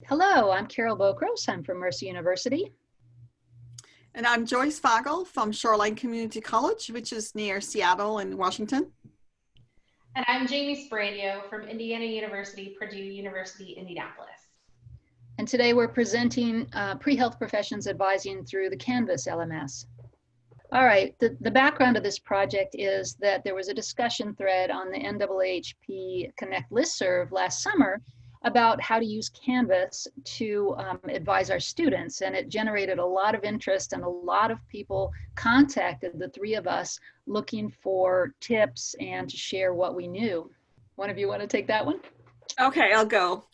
Hello, I'm Carol Bokros. I'm from Mercer University. And I'm Joyce Fagel from Shoreline Community College, which is near Seattle and Washington. And I'm Jamie Sperandio from Indiana University, Purdue University, Indianapolis. And today we're presenting pre-health professions advising through the Canvas LMS. All right, the background of this project is that there was a discussion thread on the NAAHP Connect listserv last summer about how to use Canvas to advise our students. And it generated a lot of interest, and a lot of people contacted the three of us looking for tips and to share what we knew. One of you want to take that one? Okay, I'll go.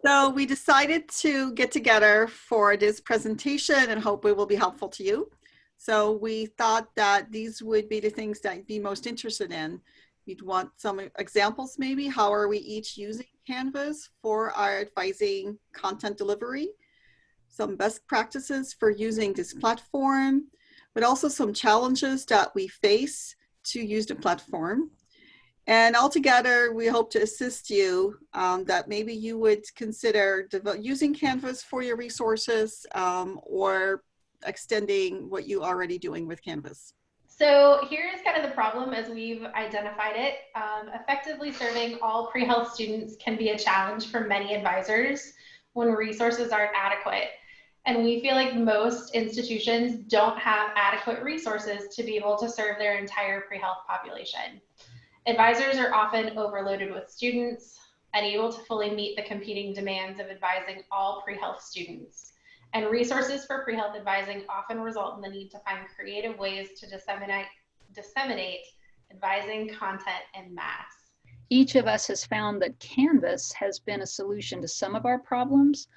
So we decided to get together for this presentation and hope it will be helpful to you. So we thought that these would be the things that you'd be most interested in. You'd want some examples maybe. How are we each using Canvas for our advising content delivery? Some best practices for using this platform, but also some challenges that we face to use the platform. And altogether, we hope to assist you that maybe you would consider using Canvas for your resources or extending what you're already doing with Canvas. So here's kind of the problem as we've identified it. Effectively serving all pre-health students can be a challenge for many advisors when resources aren't adequate. And we feel like most institutions don't have adequate resources to be able to serve their entire pre-health population. Advisors are often overloaded with students, unable to fully meet the competing demands of advising all pre-health students. And resources for pre-health advising often result in the need to find creative ways to disseminate advising content en masse. Each of us has found that Canvas has been a solution to some of our problems.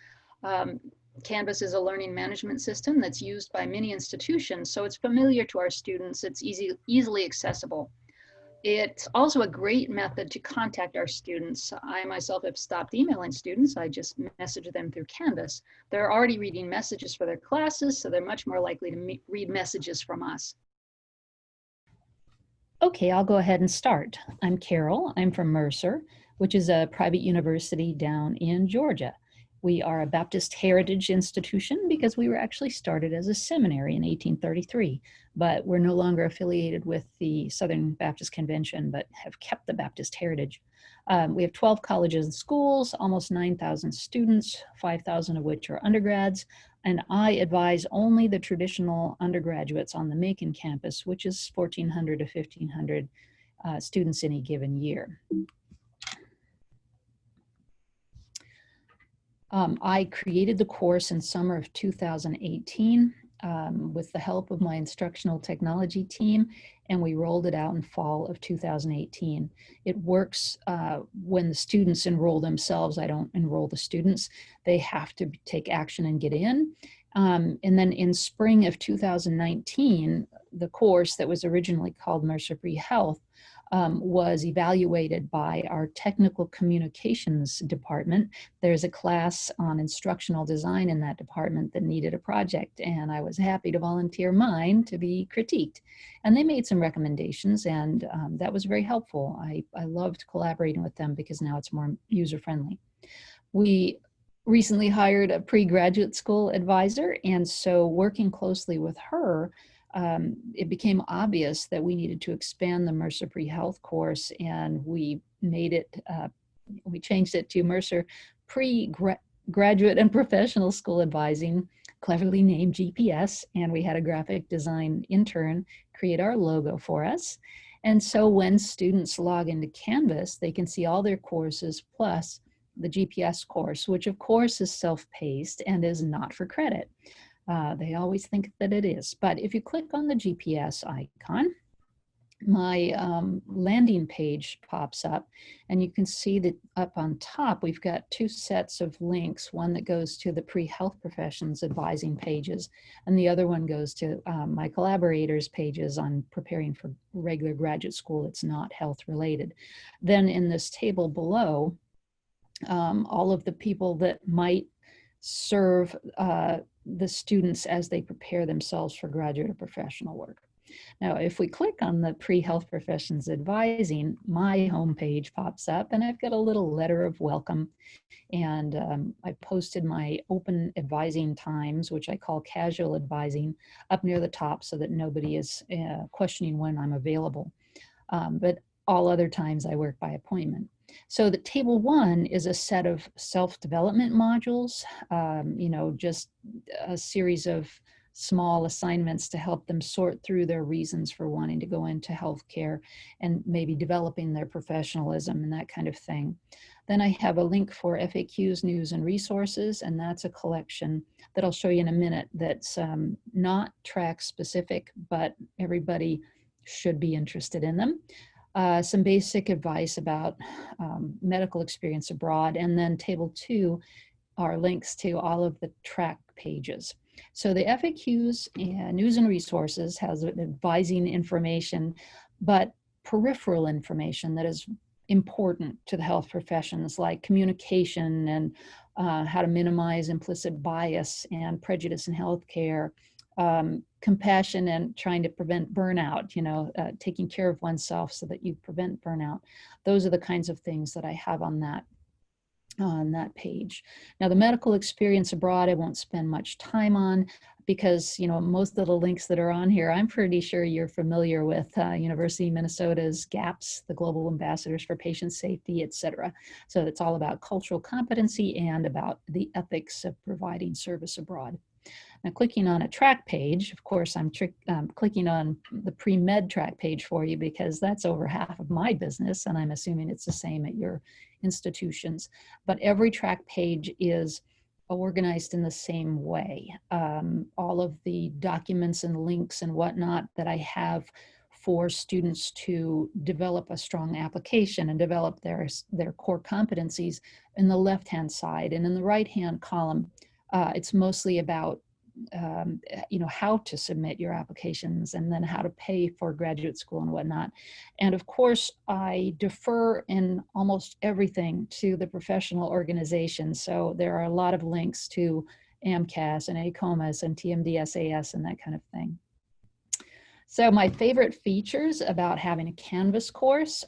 Canvas is a learning management system that's used by many institutions, so it's familiar to our students. It's easily accessible. It's also a great method to contact our students. I myself have stopped emailing students. I just message them through Canvas. They're already reading messages for their classes, so they're much more likely to read messages from us. Okay, I'll go ahead and start. I'm Carol. I'm from Mercer, which is a private university down in Georgia. We are a Baptist heritage institution because we were actually started as a seminary in 1833, but we're no longer affiliated with the Southern Baptist Convention, but have kept the Baptist heritage. We have 12 colleges and schools, almost 9,000 students, 5,000 of which are undergrads, and I advise only the traditional undergraduates on the Macon campus, which is 1,400 to 1,500 students any given year. I created the course in summer of 2018 with the help of my instructional technology team, and we rolled it out in fall of 2018. It works when the students enroll themselves. I don't enroll the students. They have to take action and get in. And then in spring of 2019, the course that was originally called Mercer Pre-Health was evaluated by our technical communications department. There's a class on instructional design in that department that needed a project, and I was happy to volunteer mine to be critiqued. And they made some recommendations, and that was very helpful. I loved collaborating with them because now it's more user-friendly. We recently hired a pre-graduate school advisor, and so working closely with her, it became obvious that we needed to expand the Mercer Pre-Health course, and we made it, we changed it to Mercer Pre-Graduate and Professional School Advising, cleverly named GPS, and we had a graphic design intern create our logo for us. And so when students log into Canvas, they can see all their courses plus the GPS course, which of course is self-paced and is not for credit. They always think that it is, but if you click on the GPS icon, my landing page pops up, and you can see that up on top we've got two sets of links, one that goes to the pre-health professions advising pages, and the other one goes to my collaborators pages on preparing for regular graduate school. It's not health related. Then in this table below, all of the people that might serve the students as they prepare themselves for graduate or professional work. Now, if we click on the pre-health professions advising, my homepage pops up and I've got a little letter of welcome. And I posted my open advising times, which I call casual advising, up near the top so that nobody is questioning when I'm available. But all other times I work by appointment. So the table 1 is a set of self-development modules, just a series of small assignments to help them sort through their reasons for wanting to go into healthcare and maybe developing their professionalism and that kind of thing. Then I have a link for FAQs, news, and resources, and that's a collection that I'll show you in a minute that's not track specific, but everybody should be interested in them. Some basic advice about medical experience abroad, and then table 2 are links to all of the track pages. So the FAQs and news and resources has advising information, but peripheral information that is important to the health professions, like communication and how to minimize implicit bias and prejudice in healthcare, compassion and trying to prevent burnout, taking care of oneself so that you prevent burnout. Those are the kinds of things that I have on that page. Now, the medical experience abroad, I won't spend much time on because, most of the links that are on here, I'm pretty sure you're familiar with University of Minnesota's GAPS, the Global Ambassadors for Patient Safety, etc. So it's all about cultural competency and about the ethics of providing service abroad. Now, clicking on a track page, of course, I'm clicking on the pre-med track page for you because that's over half of my business, and I'm assuming it's the same at your institutions. But every track page is organized in the same way. All of the documents and links and whatnot that I have for students to develop a strong application and develop their core competencies in the left-hand side. And in the right-hand column, it's mostly about how to submit your applications and then how to pay for graduate school and whatnot. And of course, I defer in almost everything to the professional organization. So there are a lot of links to AMCAS and ACOMAS and TMDSAS and that kind of thing. So my favorite features about having a Canvas course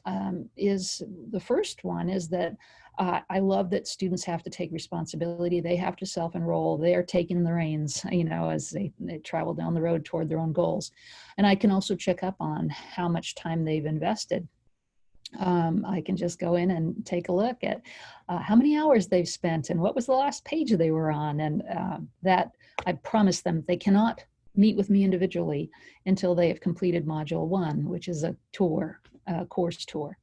is the first one is that I love that students have to take responsibility. They have to self-enroll. They are taking the reins, as they travel down the road toward their own goals. And I can also check up on how much time they've invested. I can just go in and take a look at how many hours they've spent and what was the last page they were on. And that I promise them they cannot meet with me individually until they have completed module 1, which is a tour, course tour.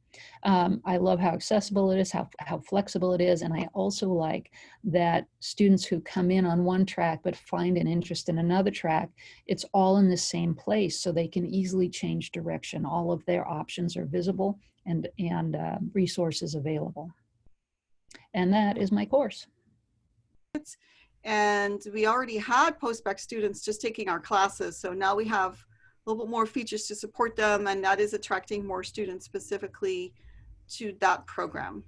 I love how accessible it is, how flexible it is, and I also like that students who come in on one track but find an interest in another track, it's all in the same place so they can easily change direction. All of their options are visible and resources available. And that is my course. And we already had post-bac students just taking our classes, so now we have a little bit more features to support them, and that is attracting more students specifically to that program.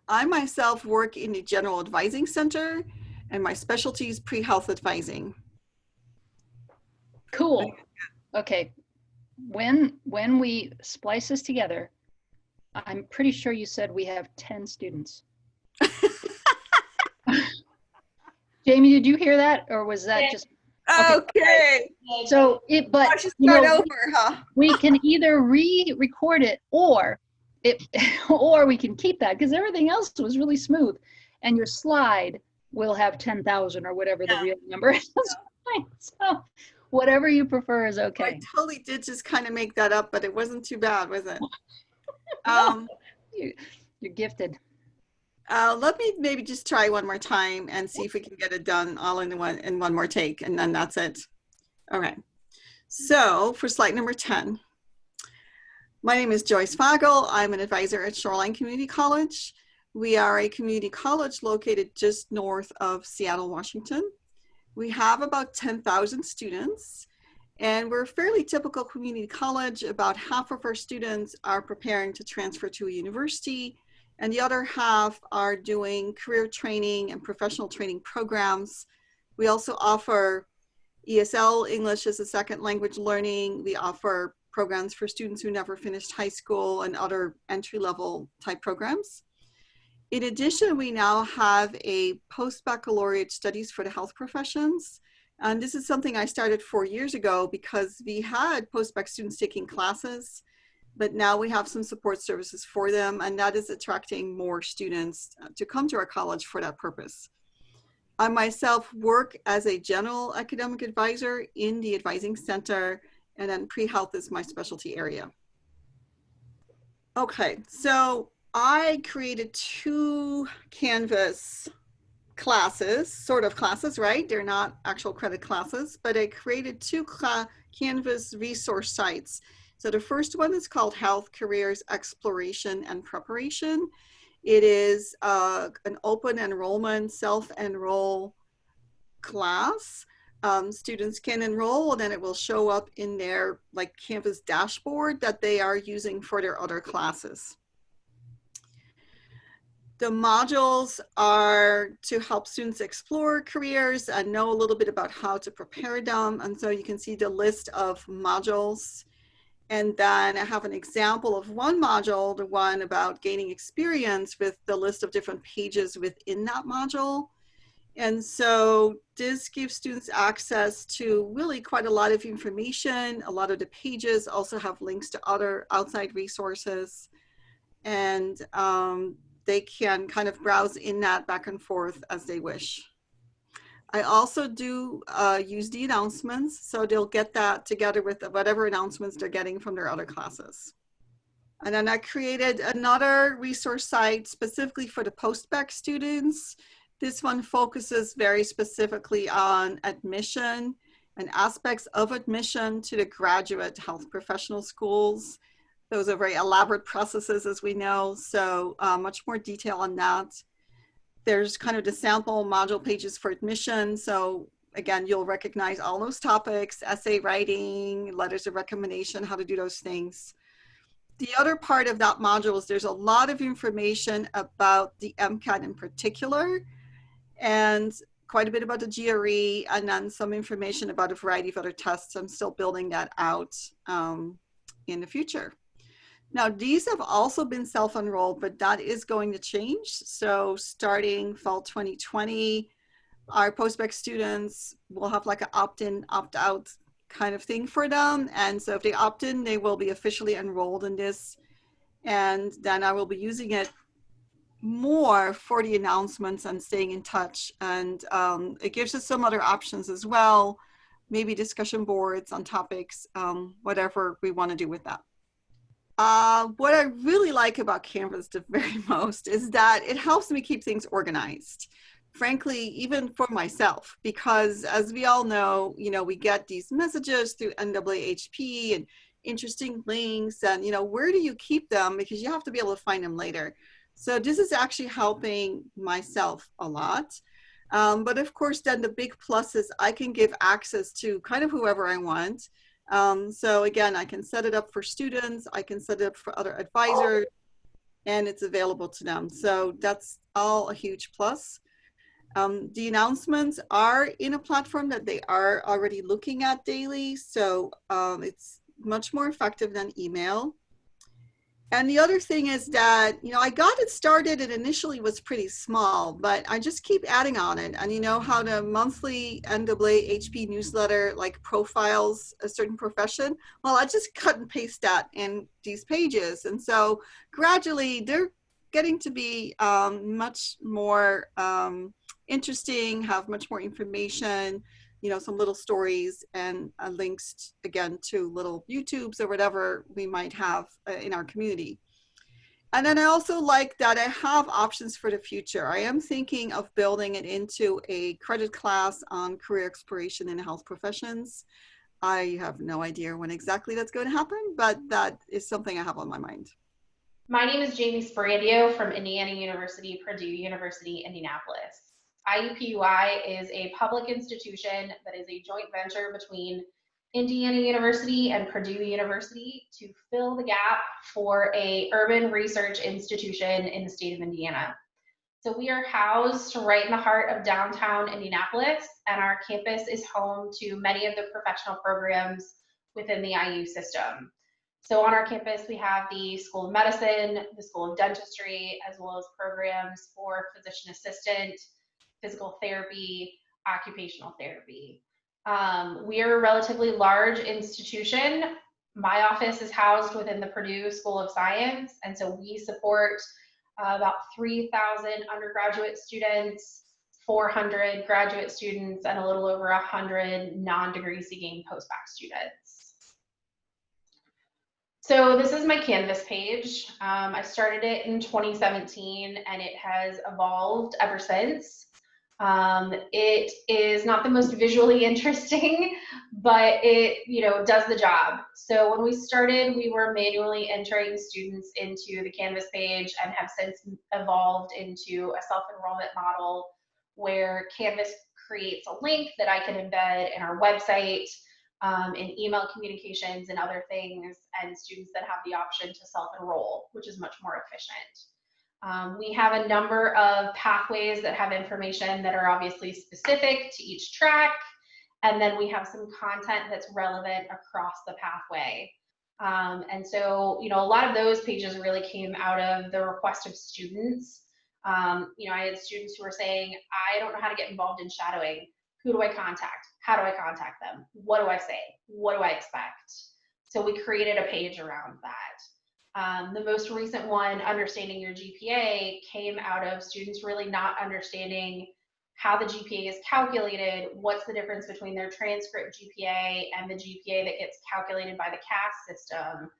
I myself work in the General Advising Center, and my specialty is pre-health advising. Cool. Okay. When we splice this together, I'm pretty sure you said we have 10 students. Jamie, did you hear that, or was that just? Okay. So but I should start over, huh? We can either re-record it or we can keep that because everything else was really smooth, and your slide will have 10,000 or whatever the real number is. So whatever you prefer is okay. I totally did just kind of make that up, but it wasn't too bad, was it? No, you're gifted. Let me maybe just try one more time and see if we can get it done all in one more take, and then that's it. Okay. So for slide number 10, my name is Joyce Fagel. I'm an advisor at Shoreline Community College. We are a community college located just north of Seattle, Washington. We have about 10,000 students, and we're a fairly typical community college. About half of our students are preparing to transfer to a university, and the other half are doing career training and professional training programs. We also offer ESL, English as a second language learning. We offer programs for students who never finished high school and other entry-level type programs. In addition, we now have a post-baccalaureate studies for the health professions. And this is something I started 4 years ago because we had post-bac students taking classes, but now we have some support services for them, and that is attracting more students to come to our college for that purpose. I myself work as a general academic advisor in the advising center, and then pre-health is my specialty area. Okay, so I created 2 Canvas classes, sort of classes, right? They're not actual credit classes, but I created 2 Canvas resource sites. So the first one is called Health Careers Exploration and Preparation. It is an open enrollment, self-enroll class. Students can enroll, and then it will show up in their like Canvas dashboard that they are using for their other classes. The modules are to help students explore careers and know a little bit about how to prepare them. And so you can see the list of modules. And then I have an example of one module, the one about gaining experience, with the list of different pages within that module. And so this gives students access to really quite a lot of information. A lot of the pages also have links to other outside resources. And they can kind of browse in that back and forth as they wish. I also do use the announcements, so they'll get that together with whatever announcements they're getting from their other classes. And then I created another resource site specifically for the post-bac students. This one focuses very specifically on admission and aspects of admission to the graduate health professional schools. Those are very elaborate processes, as we know, so much more detail on that. There's kind of the sample module pages for admission. So again, you'll recognize all those topics: essay writing, letters of recommendation, how to do those things. The other part of that module is there's a lot of information about the MCAT in particular, and quite a bit about the GRE, and then some information about a variety of other tests. I'm still building that out in the future. Now, these have also been self-enrolled, but that is going to change. So starting fall 2020, our post-bac students will have like an opt-in, opt-out kind of thing for them. And so if they opt in, they will be officially enrolled in this. And then I will be using it more for the announcements and staying in touch. And it gives us some other options as well, maybe discussion boards on topics, whatever we want to do with that. What I really like about Canvas the very most is that it helps me keep things organized. Frankly, even for myself, because as we all know, we get these messages through NAAHP and interesting links, and where do you keep them? Because you have to be able to find them later. So this is actually helping myself a lot. But of course, then the big plus is I can give access to kind of whoever I want. So again, I can set it up for students, I can set it up for other advisors, and it's available to them. So that's all a huge plus. The announcements are in a platform that they are already looking at daily. So it's much more effective than email. And the other thing is that, I got it started and initially was pretty small, but I just keep adding on it. And you know how the monthly NAAHP newsletter like profiles a certain profession? Well, I just cut and paste that in these pages. And so gradually they're getting to be much more interesting, have much more information, some little stories and links again to little YouTubes or whatever we might have in our community. And then I also like that I have options for the future. I am thinking of building it into a credit class on career exploration in health professions. I have no idea when exactly that's going to happen, but that is something I have on my mind. My name is Jamie Sperandio from Indiana University, Purdue University, Indianapolis. IUPUI is a public institution that is a joint venture between Indiana University and Purdue University to fill the gap for an urban research institution in the state of Indiana. So we are housed right in the heart of downtown Indianapolis, and our campus is home to many of the professional programs within the IU system. So on our campus, we have the School of Medicine, the School of Dentistry, as well as programs for physician assistant, physical therapy, occupational therapy. We are a relatively large institution. My office is housed within the Purdue School of Science, and so we support about 3,000 undergraduate students, 400 graduate students, and a little over 100 non-degree seeking postbac students. So this is my Canvas page. I started it in 2017, and it has evolved ever since. It is not the most visually interesting, but it, does the job. So when we started, we were manually entering students into the Canvas page and have since evolved into a self-enrollment model where Canvas creates a link that I can embed in our website, in email communications and other things, and students that have the option to self-enroll, which is much more efficient. We have a number of pathways that have information that are obviously specific to each track, and then we have some content that's relevant across the pathway. And so, a lot of those pages really came out of the request of students. I had students who were saying, I don't know how to get involved in shadowing. Who do I contact? How do I contact them? What do I say? What do I expect? So we created a page around that. The most recent one, Understanding Your GPA, came out of students really not understanding how the GPA is calculated, what's the difference between their transcript GPA and the GPA that gets calculated by the CAS system.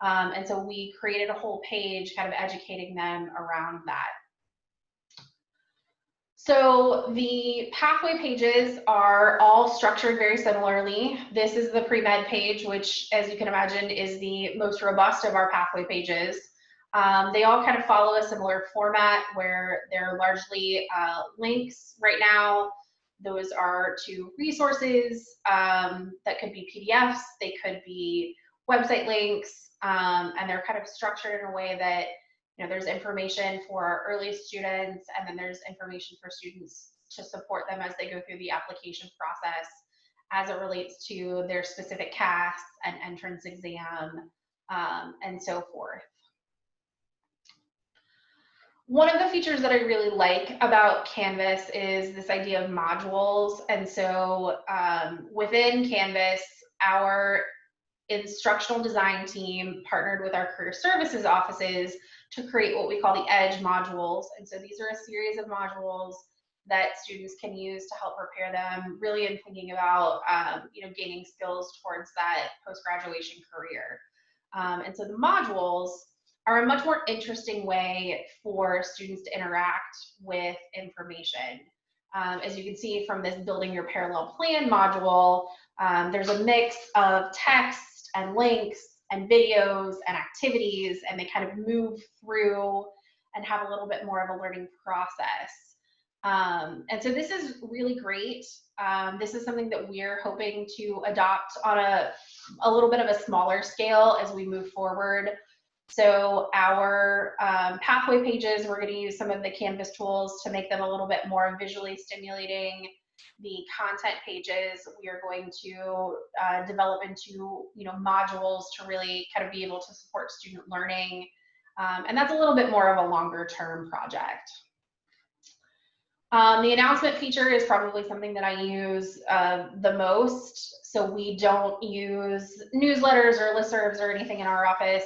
And so we created a whole page kind of educating them around that. So the pathway pages are all structured very similarly. This is the pre-med page, which, as you can imagine, is the most robust of our pathway pages. They all kind of follow a similar format where they're largely links right now. Those are to resources that could be PDFs, they could be website links, and they're kind of structured in a way that there's information for our early students, and then there's information for students to support them as they go through the application process as it relates to their specific CAS and entrance exam, and so forth. One of the features that I really like about Canvas is this idea of modules. And so within Canvas, our instructional design team partnered with our career services offices to create what we call the EDGE modules. And so these are a series of modules that students can use to help prepare them really in thinking about gaining skills towards that post-graduation career. And so the modules are a much more interesting way for students to interact with information. As you can see from this Building Your Parallel Plan module, there's a mix of text and links and videos and activities, and they kind of move through and have a little bit more of a learning process. And so this is really great. This is something that we're hoping to adopt on a little bit of a smaller scale as we move forward. So our pathway pages, we're going to use some of the Canvas tools to make them a little bit more visually stimulating. The content pages, we are going to develop into modules to really kind of be able to support student learning. And that's a little bit more of a longer term project. The announcement feature is probably something that I use the most. So we don't use newsletters or listservs or anything in our office.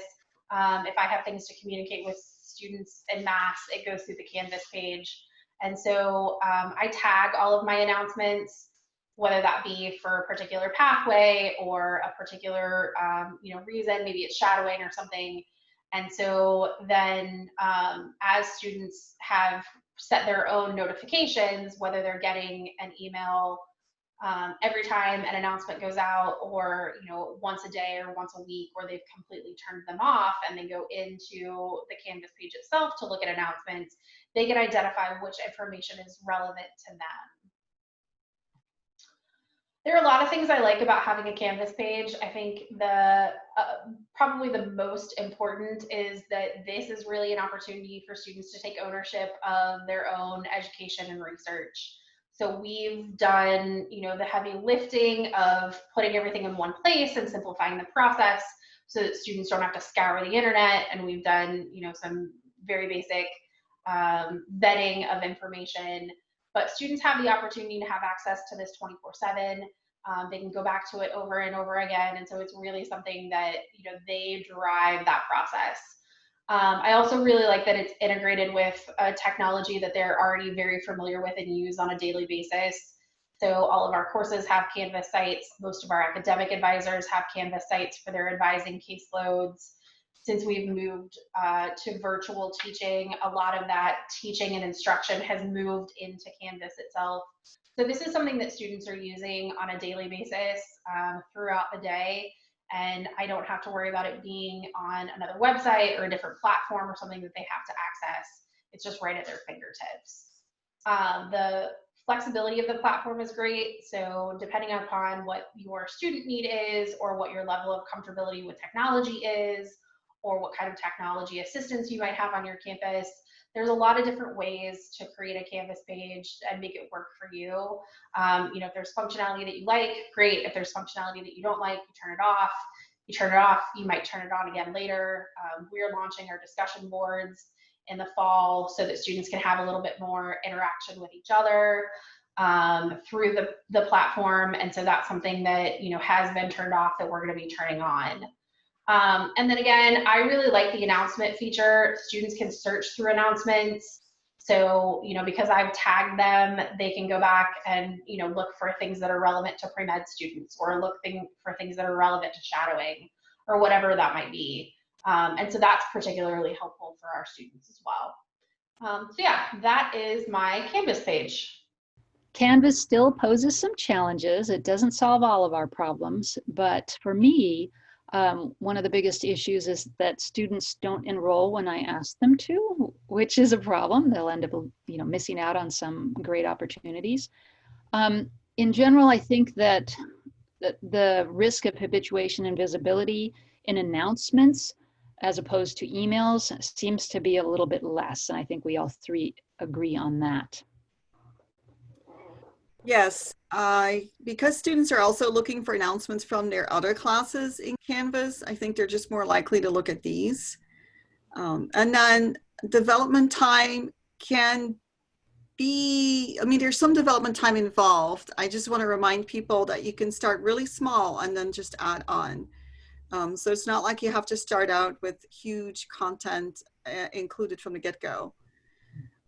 If I have things to communicate with students en masse, it goes through the Canvas page. And so I tag all of my announcements, whether that be for a particular pathway or a particular reason, maybe it's shadowing or something. And so then as students have set their own notifications, whether they're getting an email every time an announcement goes out, or once a day or once a week, or they've completely turned them off and they go into the Canvas page itself to look at announcements, they can identify which information is relevant to them. There are a lot of things I like about having a Canvas page. I think the probably the most important is that this is really an opportunity for students to take ownership of their own education and research. So we've done, the heavy lifting of putting everything in one place and simplifying the process so that students don't have to scour the internet. And we've done, some very basic vetting of information. But students have the opportunity to have access to this 24/7. They can go back to it over and over again. And so it's really something that, they drive that process. I also really like that it's integrated with a technology that they're already very familiar with and use on a daily basis. So all of our courses have Canvas sites. Most of our academic advisors have Canvas sites for their advising caseloads. Since we've moved to virtual teaching, a lot of that teaching and instruction has moved into Canvas itself. So this is something that students are using on a daily basis throughout the day. And I don't have to worry about it being on another website or a different platform or something that they have to access. It's just right at their fingertips. The flexibility of the platform is great. So depending upon what your student need is, or what your level of comfortability with technology is, or what kind of technology assistance you might have on your campus, there's a lot of different ways to create a Canvas page and make it work for you. If there's functionality that you like, great. If there's functionality that you don't like, you turn it off. You turn it off, you might turn it on again later. We're launching our discussion boards in the fall so that students can have a little bit more interaction with each other through the platform. And so that's something that, has been turned off that we're going to be turning on. And then again, I really like the announcement feature. Students can search through announcements. So, because I've tagged them, they can go back and, look for things that are relevant to pre-med students, or look for things that are relevant to shadowing, or whatever that might be. And so that's particularly helpful for our students as well. So yeah, that is my Canvas page. Canvas still poses some challenges. It doesn't solve all of our problems, but for me, one of the biggest issues is that students don't enroll when I ask them to, which is a problem. They'll end up, missing out on some great opportunities. In general, I think that the risk of habituation and visibility in announcements, as opposed to emails, seems to be a little bit less. And I think we all three agree on that. Yes, because students are also looking for announcements from their other classes in Canvas, I think they're just more likely to look at these. And then development time can be, there's some development time involved. I just want to remind people that you can start really small and then just add on. So it's not like you have to start out with huge content included from the get-go.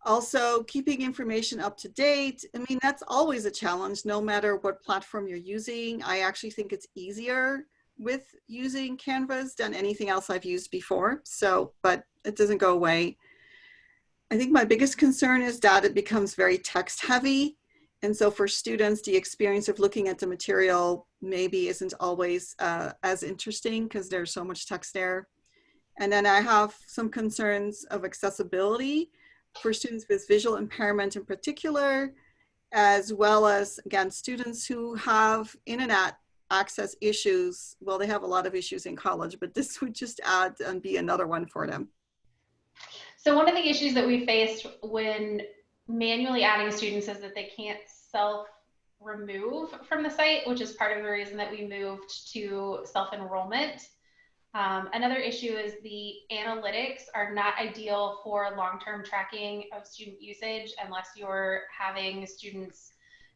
Also, keeping information up to date. That's always a challenge, no matter what platform you're using. I actually think it's easier with using Canvas than anything else I've used before. But it doesn't go away. I think my biggest concern is that it becomes very text heavy. And so for students, the experience of looking at the material maybe isn't always as interesting because there's so much text there. And then I have some concerns of accessibility for students with visual impairment in particular, as well as, again, students who have internet access issues. Well, they have a lot of issues in college, but this would just add and be another one for them. So one of the issues that we faced when manually adding students is that they can't self-remove from the site, which is part of the reason that we moved to self-enrollment. Another issue is the analytics are not ideal for long-term tracking of student usage unless you're having students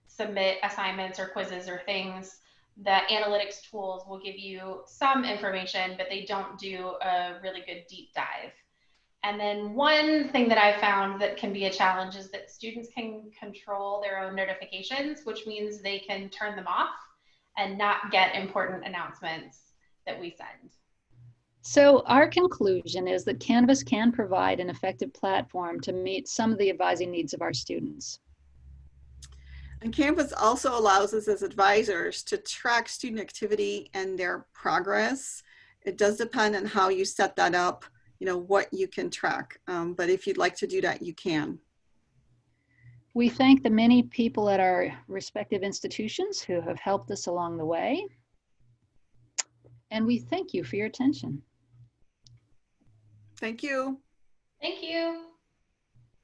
submit assignments or quizzes or things. The analytics tools will give you some information, but they don't do a really good deep dive. And then one thing that I found that can be a challenge is that students can control their own notifications, which means they can turn them off and not get important announcements that we send. So our conclusion is that Canvas can provide an effective platform to meet some of the advising needs of our students. And Canvas also allows us as advisors to track student activity and their progress. It does depend on how you set that up, what you can track. But if you'd like to do that, you can. We thank the many people at our respective institutions who have helped us along the way. And we thank you for your attention. Thank you. Thank you.